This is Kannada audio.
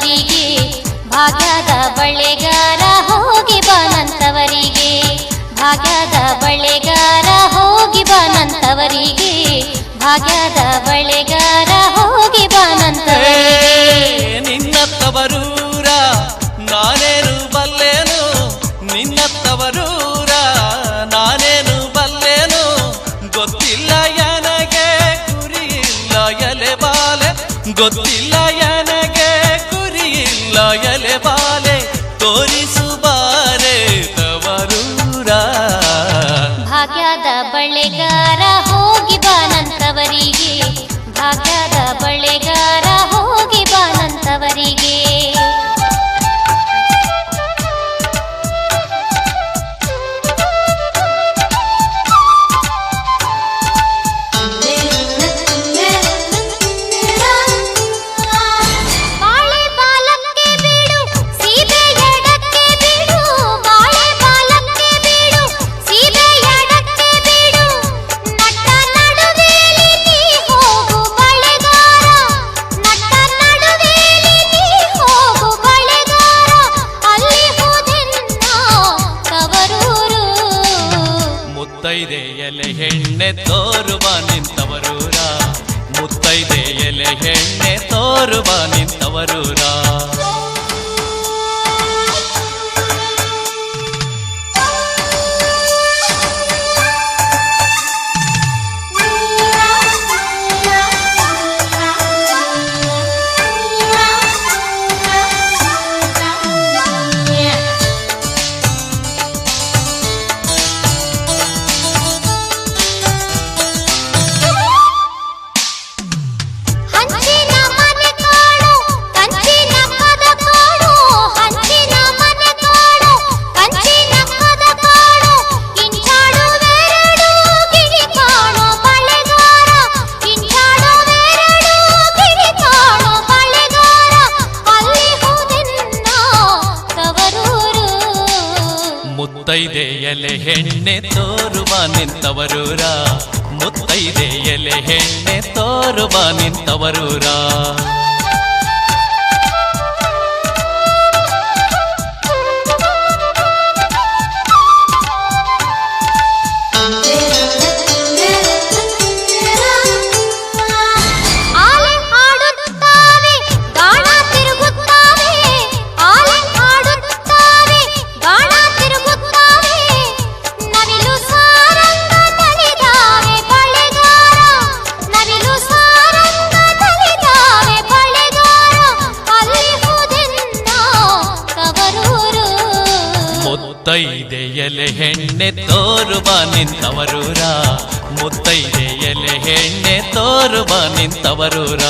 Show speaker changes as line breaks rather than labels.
ನಂತವರಿಗೆ ಭಾಗ್ಯದ ಬಳೆಗಾರ ಹೋಗಿ ಬಾನಂತವರಿಗೆ ಭಾಗ್ಯದ ಬಳೆಗಾರ ಹೋಗಿ ಬಾನಂತವರಿಗೆ ಭಾಗ್ಯದ ಬಳೆಗಾರ ಹೋಗಿ ಬಾನಂತವರಿಗೆ
ನಿನ್ನತ್ತವರೂರ ನಾನೇನು ಬಲ್ಲೇನು ನಿನ್ನತ್ತವರೂರ ನಾನೇನು ಬಲ್ಲೇನು ಗೊತ್ತಿಲ್ಲ ನನಗೆ ಗುರಿಯಿಲ್ಲ ಎಲೆ ಬಾಲೆ ಗೊತ್ತಿಲ್ಲ ನನಗೆ ಗುರಿಯಿಲ್ಲ ಎಲೆ ಬಾಲೆ ತೋರಿಸು ಬಾರೆ ತವರೂರ
ಭಾಗ್ಯದ ಬಳೆಗಾರ ಹೋಗಿ ಬಾನಂತವರಿಗೆ ಭಾಗ್ಯದ ಬಳೆಗಾರ ಹೋಗಿ ಬಾನಂತವರಿಗೆ
ಮುತ್ತೈದೆ ಎಲೆ ಹೆಣ್ಣೆ ತೋರುವ ನಿಂತವರೂರ ಮುತ್ತೈದೆ ಎಲೆ ಹೆಣ್ಣೆ ತೋರುವ ನಿಂತವರೂರ ಮುತ್ತೈದೆ ಎಲೆ ಹೆಣ್ಣೆ ತೋರುವ ನಿಂತವರೂರ ಮುತ್ತೈದೆ ಎಲೆ ಹೆಣ್ಣೆ ತೋರುವ ನಿಂತವರೂರ ಮುತ್ತೈದೆ ಎಲೆ ಹೆಣ್ಣೆ ತೋರುವ ನಿಂತವರೂರ ಮುತ್ತೈದೆ ಎಲೆ ಹೆಣ್ಣೆ ತೋರುವ ನಿಂತವರೂರ